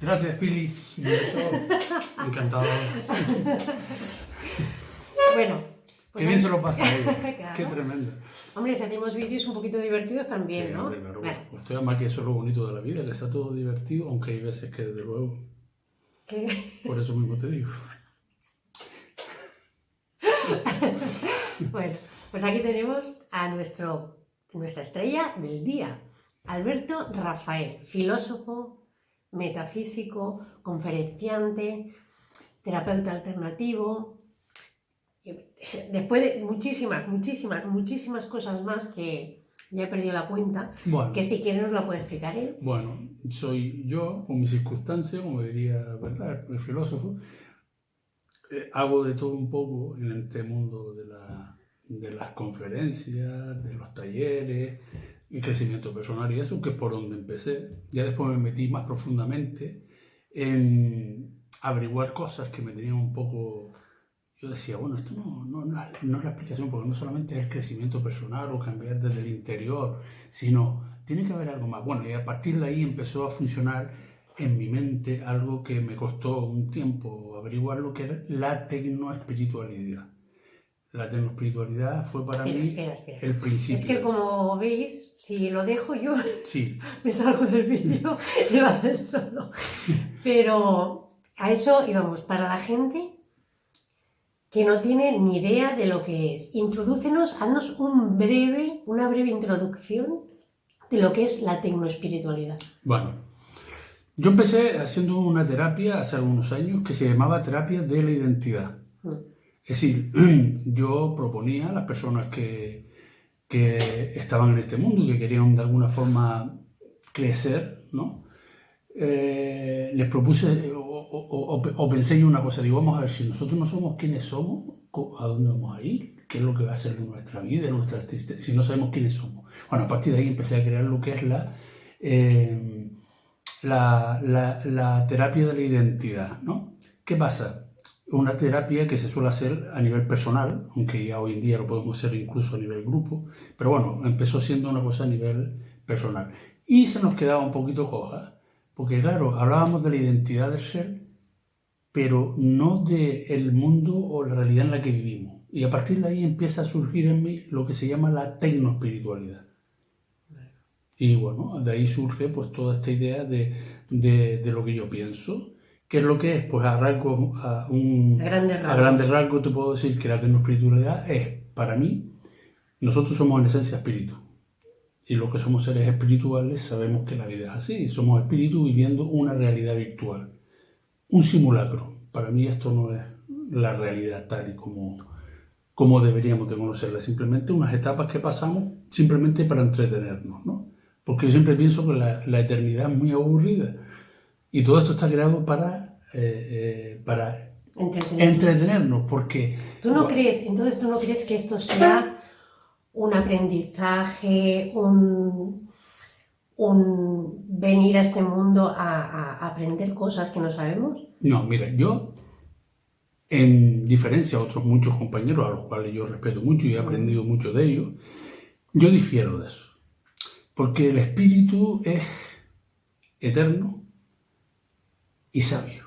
Gracias, Pili. Encantado. Bueno, pues Qué bien se lo pasa a ella. Claro. Qué tremendo. Hombre, si hacemos vídeos un poquito divertidos también, Sí, ¿no? hombre, claro. Bueno, Pues además que eso es lo bonito de la vida, que está todo divertido, aunque hay veces que, desde luego, ¿qué? por eso mismo te digo. Bueno, pues aquí tenemos a nuestra estrella del día, Alberto Rafael, filósofo, metafísico, conferenciante, terapeuta alternativo. Después de muchísimas cosas más que ya he perdido la cuenta, Bueno. que si quieres nos la puede explicar él. Bueno, soy yo, con mis circunstancias, como diría, ¿verdad?, el filósofo. Hago de todo un poco en este mundo de las conferencias, de los talleres y crecimiento personal y eso, que es por donde empecé. Ya después me metí más profundamente en averiguar cosas que me tenían un poco... Yo decía, bueno, esto no es la explicación, porque no solamente es el crecimiento personal o cambiar desde el interior, sino tiene que haber algo más. Bueno, y a partir de ahí empezó a funcionar en mi mente algo que me costó un tiempo averiguar, lo que era la tecnoespiritualidad. La tecnoespiritualidad fue para mí Espera. el principio. Es que como veis, si lo dejo yo, sí. me salgo del vídeo y lo haces solo. Pero a eso íbamos, para la gente que no tiene ni idea de lo que es. Introdúcenos, haznos una breve introducción de lo que es la tecnoespiritualidad. Bueno, yo empecé haciendo una terapia hace algunos años que se llamaba terapia de la identidad. Es decir, yo proponía a las personas que estaban en este mundo y que querían de alguna forma crecer, ¿no? Les propuse o pensé yo una cosa, digo, vamos a ver, si nosotros no somos quienes somos, ¿a dónde vamos a ir? ¿Qué es lo que va a ser de nuestra vida, de nuestra existencia, si no sabemos quiénes somos? Bueno, a partir de ahí empecé a crear lo que es la terapia de la identidad, ¿no? ¿Qué pasa? Una terapia que se suele hacer a nivel personal, aunque ya hoy en día lo podemos hacer incluso a nivel grupo, pero bueno, empezó siendo una cosa a nivel personal. Y se nos quedaba un poquito coja, porque claro, hablábamos de la identidad del ser, pero no del mundo o la realidad en la que vivimos. Y a partir de ahí empieza a surgir en mí lo que se llama la tecnoespiritualidad. Y bueno, de ahí surge pues toda esta idea de lo que yo pienso. ¿Qué es lo que es? Pues a grandes rasgos te puedo decir que la tecnoespiritualidad es, para mí, nosotros somos en esencia espíritu. Y los que somos seres espirituales sabemos que la vida es así. Somos espíritus viviendo una realidad virtual. Un simulacro. Para mí esto no es la realidad tal y como deberíamos de conocerla. Simplemente unas etapas que pasamos simplemente para entretenernos, ¿no? Porque yo siempre pienso que la eternidad es muy aburrida. Y todo esto está creado para entretenernos. Porque... ¿Tú no crees que esto sea un aprendizaje, un venir a este mundo a aprender cosas que no sabemos? No, mira, yo, en diferencia a otros muchos compañeros a los cuales yo respeto mucho y he aprendido mucho de ellos, yo difiero de eso. Porque el espíritu es eterno y sabio.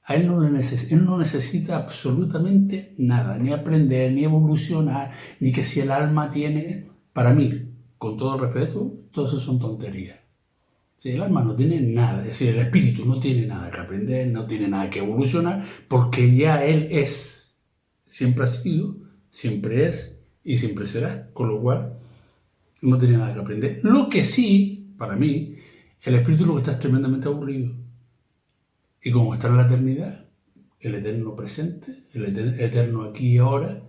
A él no necesita absolutamente nada, ni aprender, ni evolucionar, ni que si el alma tiene... Para mí, con todo el respeto, todo eso son tonterías. Si el alma no tiene nada, es decir, el espíritu no tiene nada que aprender, no tiene nada que evolucionar, porque ya él es, siempre ha sido, siempre es y siempre será, con lo cual no tiene nada que aprender. Lo que sí, para mí, el espíritu lo que está es tremendamente aburrido. Y como está en la eternidad, el eterno presente, el eterno aquí y ahora,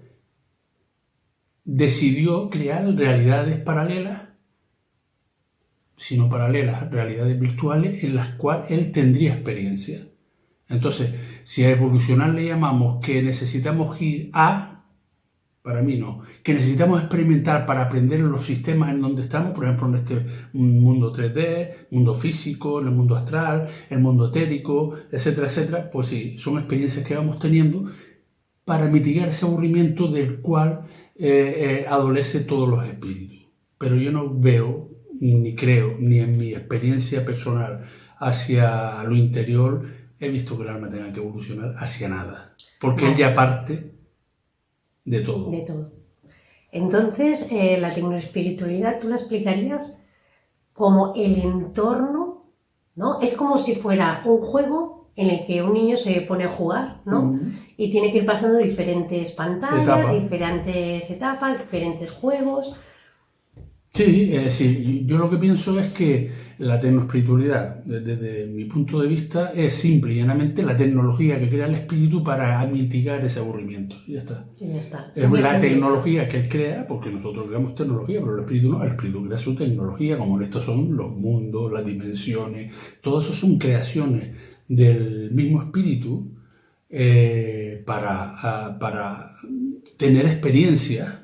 decidió crear realidades paralelas, sino paralelas, realidades virtuales en las cuales él tendría experiencia. Entonces, si a evolucionar le llamamos que necesitamos ir a... Para mí no. Que necesitamos experimentar para aprender los sistemas en donde estamos, por ejemplo, en este mundo 3D, mundo físico, en el mundo astral, el mundo etérico, etcétera, etcétera. Pues sí, son experiencias que vamos teniendo para mitigar ese aburrimiento del cual adolece todos los espíritus. Pero yo no veo ni creo, ni en mi experiencia personal hacia lo interior, he visto que el alma tenga que evolucionar hacia nada. Porque él ya parte de todo. De todo. Entonces, la tecnoespiritualidad, ¿tú la explicarías como el entorno, ¿no? Es como si fuera un juego en el que un niño se pone a jugar, ¿no? Y tiene que ir pasando diferentes pantallas, diferentes etapas, diferentes juegos. Sí, yo lo que pienso es que la tecnoespiritualidad, desde mi punto de vista, es simple y llanamente la tecnología que crea el espíritu para mitigar ese aburrimiento. Y ya está. Y ya está. Es la tecnología que él crea, porque nosotros creamos tecnología, pero el espíritu no. El espíritu crea su tecnología, como estos son los mundos, las dimensiones, todo eso son creaciones del mismo espíritu para tener experiencia,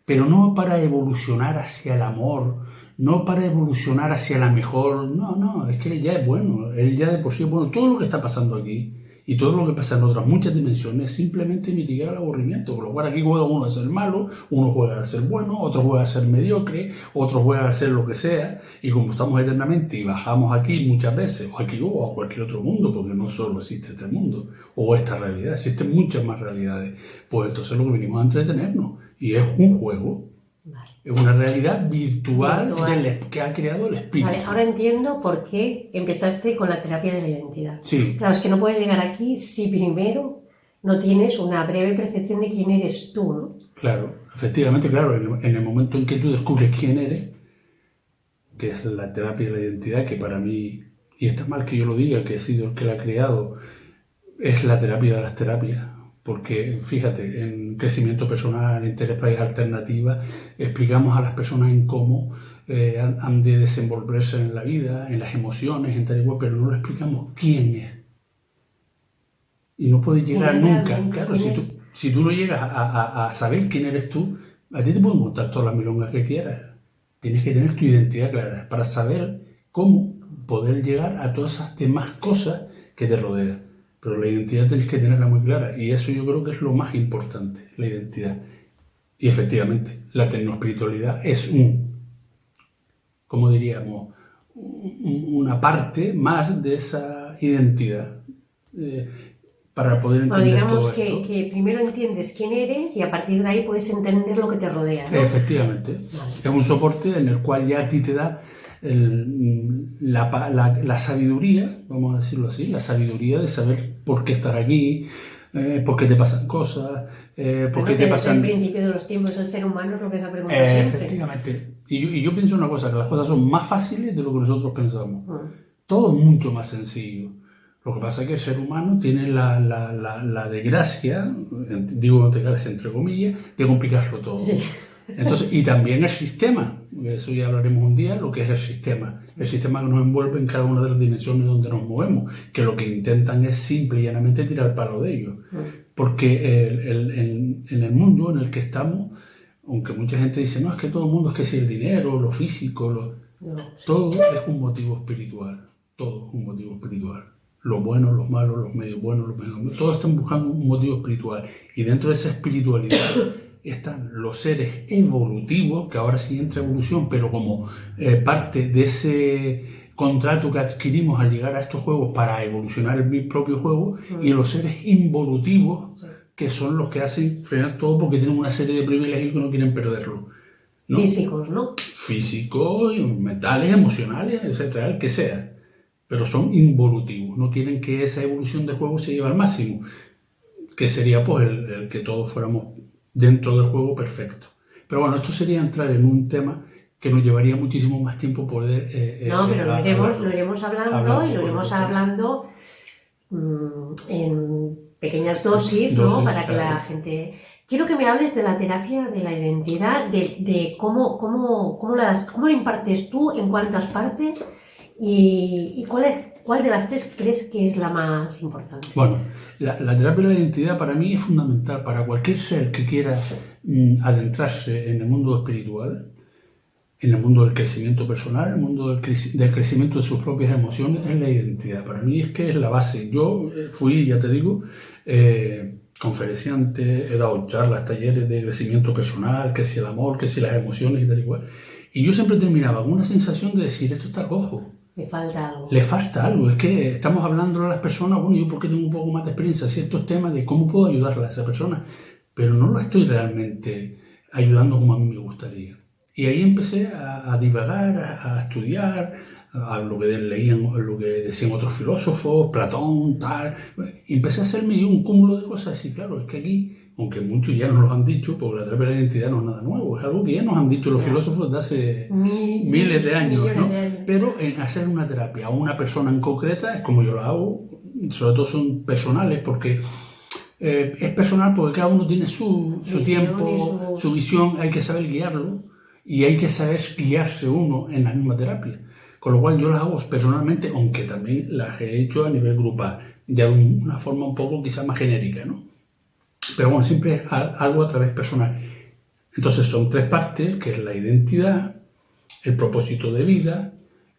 pero no para evolucionar hacia el amor, no para evolucionar hacia la mejor, no, es que él ya es bueno, él ya de por sí es bueno. Todo lo que está pasando aquí y todo lo que pasa en otras muchas dimensiones es simplemente mitigar el aburrimiento, por lo cual aquí juega uno a ser malo, uno juega a ser bueno, otro juega a ser mediocre, otro juega a ser lo que sea, y como estamos eternamente y bajamos aquí muchas veces, o aquí o a cualquier otro mundo, porque no solo existe este mundo o esta realidad, existen muchas más realidades, pues entonces lo que venimos a entretenernos. Y es un juego, es una realidad virtual. Que ha creado el espíritu. Vale, ahora entiendo por qué empezaste con la terapia de la identidad. Sí. Claro, es que no puedes llegar aquí si primero no tienes una breve percepción de quién eres tú, ¿no? Claro, efectivamente, claro. En el momento en que tú descubres quién eres, que es la terapia de la identidad, que para mí, y está mal que yo lo diga, que he sido el que la ha creado, es la terapia de las terapias. Porque, fíjate, en crecimiento personal, en terapias alternativas, explicamos a las personas en cómo han de desenvolverse en la vida, en las emociones, en tal y cual, pero no le explicamos quién es. Y no puedes llegar nunca. Claro, si tú no llegas a saber quién eres tú, a ti te pueden montar todas las milongas que quieras. Tienes que tener tu identidad clara para saber cómo poder llegar a todas esas demás cosas que te rodean. Pero la identidad tenés que tenerla muy clara, y eso yo creo que es lo más importante, la identidad. Y efectivamente, la tecnoespiritualidad es ¿cómo diríamos? Una parte más de esa identidad para poder entender digamos todo esto. Que primero entiendes quién eres y a partir de ahí puedes entender lo que te rodea, ¿no? Efectivamente. Vale. Es un soporte en el cual ya a ti te da la sabiduría, vamos a decirlo así, la sabiduría de saber por qué estar aquí, por qué te pasan cosas, por qué te pasan... El principio de los tiempos, el ser humano es lo que se ha preguntado siempre. Efectivamente. Y yo pienso una cosa, que las cosas son más fáciles de lo que nosotros pensamos. Todo es mucho más sencillo. Lo que pasa es que el ser humano tiene la desgracia, digo desgracia entre comillas, de complicarlo todo. Sí. Entonces, y también el sistema, eso ya hablaremos un día, lo que es el sistema que nos envuelve en cada una de las dimensiones donde nos movemos, que lo que intentan es simple y llanamente tirar palo de ellos. Porque en el mundo en el que estamos, aunque mucha gente dice, no, es que todo el mundo es que si el dinero, lo físico, todo es un motivo espiritual, todo es un motivo espiritual. Los buenos, los malos, los medios buenos, los medios malos, todos están buscando un motivo espiritual, y dentro de esa espiritualidad están los seres evolutivos, que ahora sí entra evolución, pero como parte de ese contrato que adquirimos al llegar a estos juegos para evolucionar el propio juego, y los seres involutivos, que son los que hacen frenar todo porque tienen una serie de privilegios que no quieren perderlo, ¿no? Físicos, ¿no? Físicos, mentales, emocionales, etcétera, el que sea. Pero son involutivos, no quieren que esa evolución de juego se lleve al máximo, que sería pues el que todos fuéramos dentro del juego perfecto. Pero bueno, esto sería entrar en un tema que nos llevaría muchísimo más tiempo poder... no, pero lo iremos hablando en pequeñas dosis, ¿no? Para que la gente... Quiero que me hables de la terapia de la identidad, de cómo la impartes tú, en cuántas partes, y cuál de las tres crees que es la más importante. Bueno, la terapia de la identidad para mí es fundamental para cualquier ser que quiera adentrarse en el mundo espiritual, en el mundo del crecimiento personal, en el mundo del crecimiento de sus propias emociones. Es la identidad. Para mí es que es la base. Yo fui, ya te digo, conferenciante, he dado charlas, talleres de crecimiento personal, que si el amor, que si las emociones y tal y cual. Y yo siempre terminaba con una sensación de decir, esto está cojo. Le falta algo. Le falta algo. Es que estamos hablando a las personas, bueno, yo porque tengo un poco más de experiencia en ciertos temas de cómo puedo ayudarle a esa persona, pero no lo estoy realmente ayudando como a mí me gustaría. Y ahí empecé a divagar, a estudiar, a lo que leían, lo que decían otros filósofos, Platón, tal. Y empecé a hacerme yo un cúmulo de cosas. Y claro, es que aquí, aunque muchos ya nos lo han dicho, porque la terapia de la identidad no es nada nuevo, es algo que ya nos han dicho los filósofos de hace miles de años, ¿no? Pero en hacer una terapia a una persona en concreta es como yo la hago, sobre todo son personales, porque es personal porque cada uno tiene su tiempo, su visión, hay que saber guiarlo y hay que saber guiarse uno en la misma terapia. Con lo cual yo las hago personalmente, aunque también las he hecho a nivel grupal, ya de una forma un poco quizás más genérica, ¿no? Pero bueno, siempre es algo a través personal. Entonces son 3 partes, que es la identidad, el propósito de vida,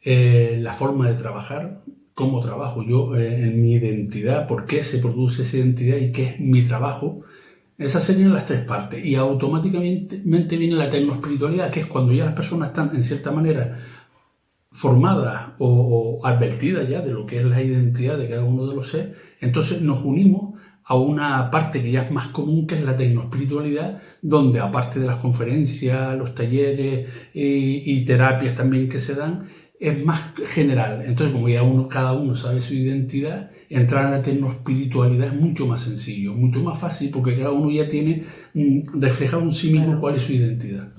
la forma de trabajar, cómo trabajo yo en mi identidad, por qué se produce esa identidad y qué es mi trabajo. Esas serían las 3 partes. Y automáticamente viene la tecnoespiritualidad, que es cuando ya las personas están en cierta manera formadas o advertidas ya de lo que es la identidad de cada uno de los seres, entonces nos unimos a una parte que ya es más común, que es la tecnoespiritualidad, donde aparte de las conferencias, los talleres y terapias también que se dan, es más general. Entonces, como ya cada uno sabe su identidad, entrar en la tecnoespiritualidad es mucho más sencillo, mucho más fácil, porque cada uno ya tiene reflejado en sí mismo cuál es su identidad.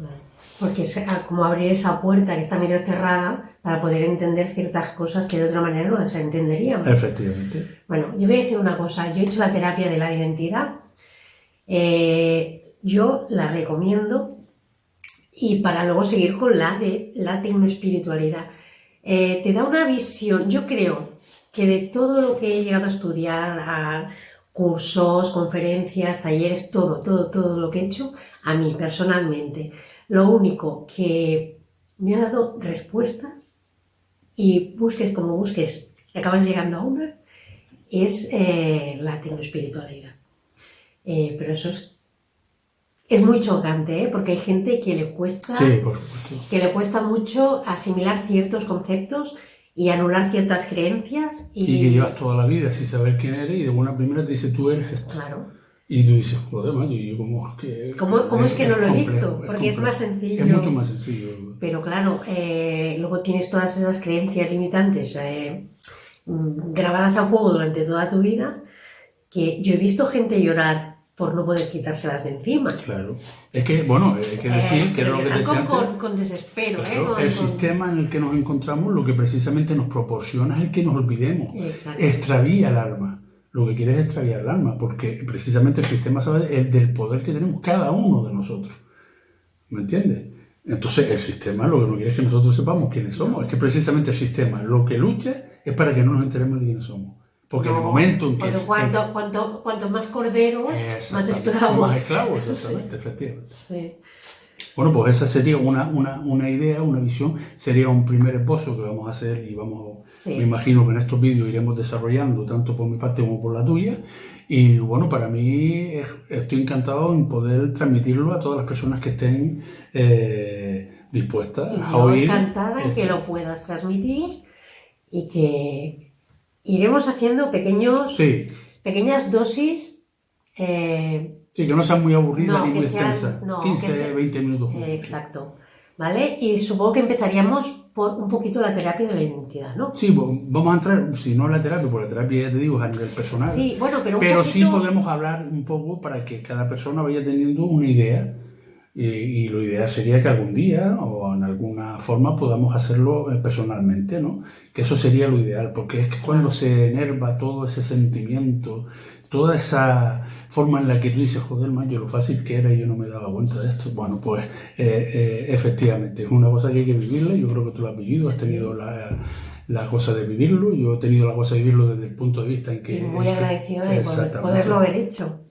Porque es como abrir esa puerta que está medio cerrada para poder entender ciertas cosas que de otra manera no las entenderíamos. Efectivamente. Bueno, yo voy a decir una cosa. Yo he hecho la terapia de la identidad. Yo la recomiendo, y para luego seguir con la de la tecnoespiritualidad. Te da una visión. Yo creo que de todo lo que he llegado a estudiar, a cursos, conferencias, talleres, todo lo que he hecho, a mí personalmente, lo único que me ha dado respuestas, y busques como busques, acabas llegando a una, es la tecnoespiritualidad. Pero eso es muy chocante, porque hay gente que le cuesta, sí, por supuesto, que le cuesta mucho asimilar ciertos conceptos y anular ciertas creencias. Y que llevas toda la vida sin saber quién eres, y de buena primera te dice, tú eres esto. Claro. Y tú dices, joder, macho, y yo como es que... ¿Cómo es que no lo he visto? Porque es más sencillo. Es mucho más sencillo. Pero claro, luego tienes todas esas creencias limitantes grabadas a fuego durante toda tu vida, que yo he visto gente llorar por no poder quitárselas de encima. Claro. Es que, bueno, hay que decir que es lo que te decía antes, con desespero. claro, el sistema en el que nos encontramos, lo que precisamente nos proporciona es el que nos olvidemos. Exacto. Extravía el alma. Lo que quiere es extraviar el alma, porque precisamente el sistema sabe del poder que tenemos cada uno de nosotros. ¿Me entiendes? Entonces el sistema lo que no quiere es que nosotros sepamos quiénes somos. Es que precisamente el sistema lo que lucha es para que no nos enteremos de quiénes somos. Porque en el momento en que... Cuanto más corderos, más esclavos. Más esclavos, exactamente, sí. Efectivamente. Sí. Bueno, pues esa sería una idea, una visión, sería un primer esbozo que vamos a hacer y vamos, sí. Me imagino que en estos vídeos iremos desarrollando tanto por mi parte como por la tuya. Y bueno, para mí estoy encantado en poder transmitirlo a todas las personas que estén dispuestas a oír. Encantada en que lo puedas transmitir y que iremos haciendo pequeñas dosis. Sí, que no sean muy aburridas ni muy extensas. 15, 20 minutos. Exacto. ¿Vale? Y supongo que empezaríamos por un poquito la terapia de la identidad, ¿no? Sí, vamos a entrar, si no en la terapia, porque la terapia ya te digo es a nivel personal. Sí, bueno, pero poquito... sí podemos hablar un poco para que cada persona vaya teniendo una idea. Y lo ideal sería que algún día o en alguna forma podamos hacerlo personalmente, ¿no? Que eso sería lo ideal, porque es que cuando se enerva todo ese sentimiento, toda esa forma en la que tú dices, joder, man, yo lo fácil que era y yo no me daba cuenta de esto. Bueno, pues efectivamente, es una cosa que hay que vivirla. Yo creo que tú lo has vivido, has tenido la cosa de vivirlo. Yo he tenido la cosa de vivirlo desde el punto de vista en que... Y muy agradecida de poderlo haber hecho.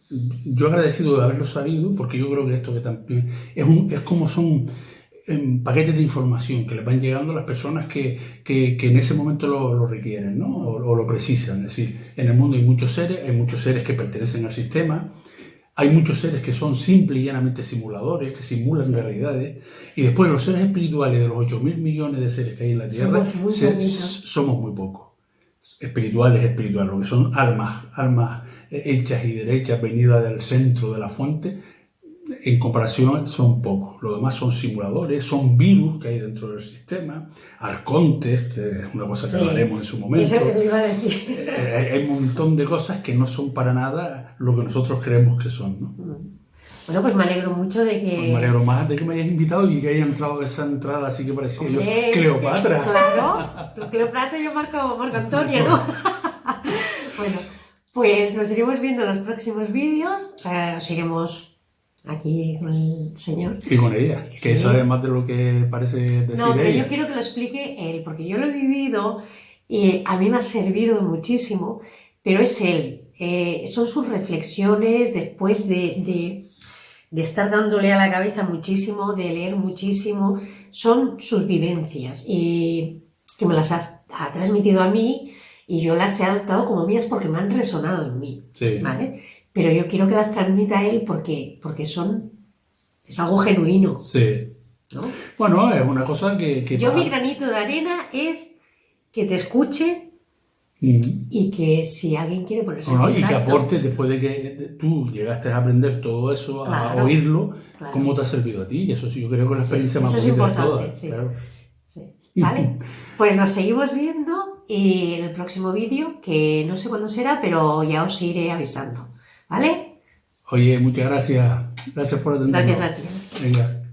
Yo agradecido de haberlo sabido, porque yo creo que esto que también es como son paquetes de información que les van llegando a las personas que en ese momento lo requieren, ¿no? O lo precisan. Es decir, en el mundo hay muchos seres que pertenecen al sistema, Hay muchos seres que son simples y llanamente simuladores, que simulan realidades, y después los seres espirituales de los 8.000 millones de seres que hay en la Tierra, somos muy pocos. Espirituales, lo que son almas hechas y derechas, venidas del centro de la fuente, en comparación son pocos. Los demás son simuladores, son virus que hay dentro del sistema, arcontes, que es una cosa que hablaremos en su momento. Eso que te iba a decir. Hay un montón de cosas que no son para nada lo que nosotros creemos que son, ¿no? Bueno, pues me alegro mucho de que... Pues me alegro más de que me hayas invitado y que haya entrado esa entrada así que parecía yo Cleopatra. Claro, tú Cleopatra y yo Marco Antonio, ¿no? Bueno, pues nos iremos viendo en los próximos vídeos, os iremos aquí con el señor. Y con ella, que sabe más de lo que parece decir No, pero ella. yo quiero que lo explique él, porque yo lo he vivido y a mí me ha servido muchísimo, pero es él. Son sus reflexiones después de estar dándole a la cabeza muchísimo, de leer muchísimo, son sus vivencias y que me las ha transmitido a mí y yo las he adoptado como mías porque me han resonado en mí, ¿vale? Pero yo quiero que las transmita él porque es algo genuino. Sí. ¿No? Bueno, es una cosa que mi granito de arena es que te escuche y que si alguien quiere ponerse en contacto, y que aporte después de que tú llegaste a aprender todo eso, a oírlo, cómo te ha servido a ti. Y eso sí, yo creo que es la experiencia más bonita de todas. Sí. Claro. Sí. ¿Vale? Pues nos seguimos viendo y en el próximo vídeo, que no sé cuándo será, pero ya os iré avisando. ¿Vale? Oye, muchas gracias. Gracias por atendernos. Gracias a ti. Venga.